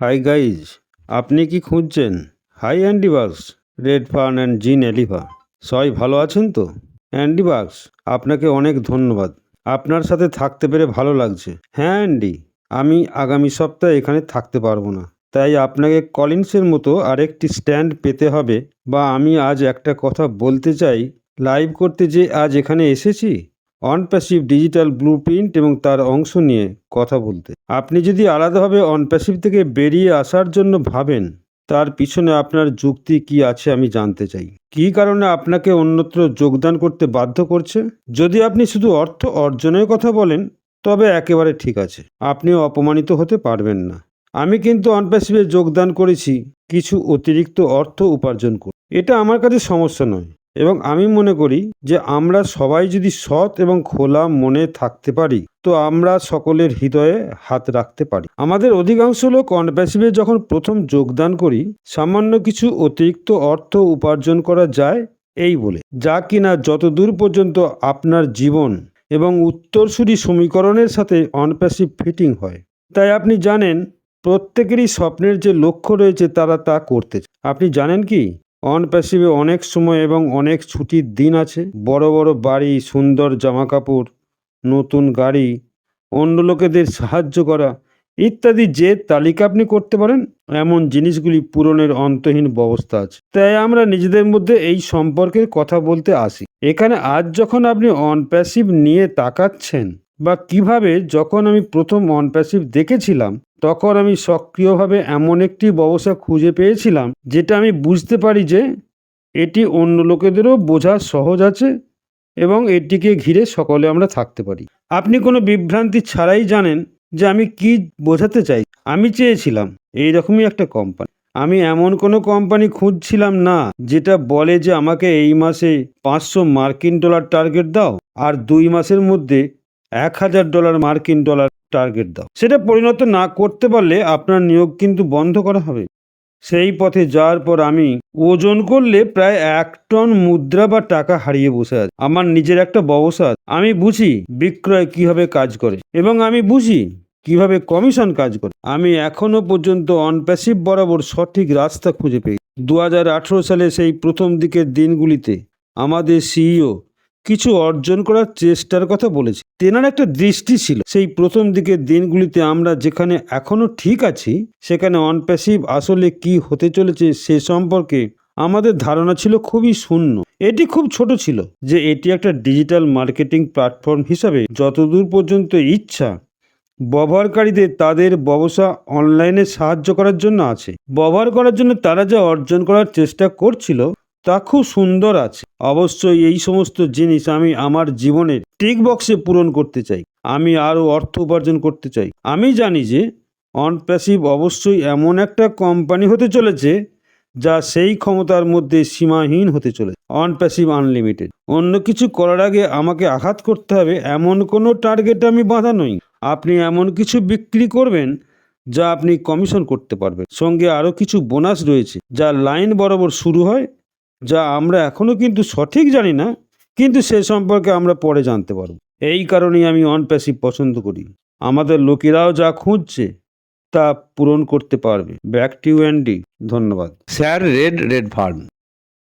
Hi guys, আপনি কি খুঁজছেন হাই অ্যান্ডি বাক্স, রেড ফার্ন অ্যান্ড জিন এলিভা? সবাই ভালো আছেন তো? অ্যান্ডি বাক্স, আপনাকে অনেক ধন্যবাদ। আপনার সাথে থাকতে পেরে ভালো লাগছে। হ্যাঁ অ্যান্ডি, আমি আগামী সপ্তাহে এখানে থাকতে পারবো না, তাই আপনাকে কলিন্সের মতো আরেকটি স্ট্যান্ড পেতে হবে। বা আমি আজ একটা কথা বলতে চাই, লাইভ করতে যে আজ এখানে এসেছি অনপ্যাসিভ ডিজিটাল ব্লুপ্রিন্ট এবং তার অংশ নিয়ে কথা বলতে। আপনি যদি আলাদাভাবে অনপ্যাসিভ থেকে বেরিয়ে আসার জন্য ভাবেন, তার পিছনে আপনার যুক্তি কি আছে আমি জানতে চাই। কী কারণে আপনাকে অন্যত্র যোগদান করতে বাধ্য করছে? যদি আপনি শুধু অর্থ অর্জনের কথা বলেন, তবে একেবারে ঠিক আছে, আপনিও অপমানিত হতে পারবেন না। আমি কিন্তু অনপ্যাসিভে যোগদান করেছি কিছু অতিরিক্ত অর্থ উপার্জন করি। এটা আমার কাছে সমস্যা নয়, এবং আমি মনে করি যে আমরা সবাই যদি সৎ এবং খোলা মনে থাকতে পারি, তো আমরা সকলের হৃদয়ে হাত রাখতে পারি। আমাদের অধিকাংশ লোক অনপ্যাসিভে যখন প্রথম যোগদান করি, সামান্য কিছু অতিরিক্ত অর্থ উপার্জন করা যায় এই বলে, যা কিনা যতদূর পর্যন্ত আপনার জীবন এবং উত্তরসূরি সমীকরণের সাথে অনপ্যাসিভ ফিটিং হয়। তাই আপনি জানেন, প্রত্যেকেরই স্বপ্নের যে লক্ষ্য রয়েছে তারা তা করতে চায়। আপনি জানেন কি, অনপ্যাসিভে অনেক সময় এবং অনেক ছুটির দিন আছে। বড় বড় বাড়ি, সুন্দর জামাকাপড়, নতুন গাড়ি, অন্য লোকেদের সাহায্য করা ইত্যাদি যে তালিকা আপনি করতে পারেন, এমন জিনিসগুলি পূরণের অন্তহীন ব্যবস্থা আছে। তাই আমরা নিজেদের মধ্যে এই সম্পর্কের কথা বলতে আসি এখানে। আজ যখন আপনি অনপ্যাসিভ নিয়ে তাকাচ্ছেন, বা কিভাবে যখন আমি প্রথম অনপ্যাসিভ দেখেছিলাম, তখন আমি সক্রিয়ভাবে এমন একটি ব্যবসা খুঁজে পেয়েছিলাম যেটা আমি বুঝতে পারি যে এটি অন্য লোকেদেরও বোঝা সহজ আছে, এবং এটিকে ঘিরে সকলে আমরা থাকতে পারি। আপনি কোনো বিভ্রান্তি ছাড়াই জানেন যে আমি কি বোঝাতে চাই। আমি চেয়েছিলাম এইরকমই একটা কোম্পানি। আমি এমন কোনো কোম্পানি খুঁজছিলাম না যেটা বলে যে আমাকে এই মাসে $500 টার্গেট দাও, আর 2 মাসের মধ্যে $1000 টার্গেট দাও। সেটা পরিণত না করতে পারলে আপনার নিয়োগ কিন্তু বন্ধ করা হবে। সেই পথে যাওয়ার পর আমি ওজন করলে প্রায় 1 টন মুদ্রা বা টাকা হারিয়ে বসে আছে। আমার নিজের একটা ব্যবসা আছে। আমি বুঝি বিক্রয় কিভাবে কাজ করে, এবং আমি বুঝি কিভাবে কমিশন কাজ করে। আমি এখনো পর্যন্ত অনপ্যাসিভ বরাবর সঠিক রাস্তা খুঁজে পেয়েছি। 2018 সালে সেই প্রথম দিকের দিনগুলিতে আমাদের সিইও কিছু অর্জন করার চেষ্টার কথা বলেছি। তেনার একটা দৃষ্টি ছিল, সেই প্রথম দিকের দিনগুলিতে আমরা যেখানে এখনো ঠিক আছি, সেখানে অনপ্যাসিভ আসলে কি হতে চলেছে সে সম্পর্কে আমাদের ধারণা ছিল খুবই শূন্য। এটি খুব ছোট ছিল যে এটি একটা ডিজিটাল মার্কেটিং প্ল্যাটফর্ম হিসাবে যতদূর পর্যন্ত ইচ্ছা ব্যবহারকারীদের তাদের ব্যবসা অনলাইনে সাহায্য করার জন্য আছে। ব্যবহার করার জন্য তারা যা অর্জন করার চেষ্টা করছিল তা খুব সুন্দর আছে। অবশ্যই এই সমস্ত জিনিস আমি আমার জীবনের টিক বক্সে পূরণ করতে চাই। আমি আরও অর্থ উপার্জন করতে চাই। আমি জানি যে অনপ্যাসিভ অবশ্যই এমন একটা কোম্পানি হতে চলেছে যা সেই ক্ষমতার মধ্যে সীমাহীন হতে চলেছে। অনপ্যাসিভ আনলিমিটেড। অন্য কিছু করার আগে আমাকে আঘাত করতে হবে এমন কোনো টার্গেট আমি বাঁধা নই। আপনি এমন কিছু বিক্রি করবেন যা আপনি কমিশন করতে পারবেন। সঙ্গে আরও কিছু বোনাস রয়েছে যা লাইন বরাবর শুরু হয়, যা আমরা এখনও কিন্তু সঠিক জানি না, কিন্তু সে সম্পর্কে আমরা পরে জানতে পারব। এই কারণেই আমি অনপ্যাসিভ পছন্দ করি। আমাদের লোকেরাও যা খুঁজছে তা পূরণ করতে পারবে। Back to Andy. ধন্যবাদ স্যার রেড ফার্ন।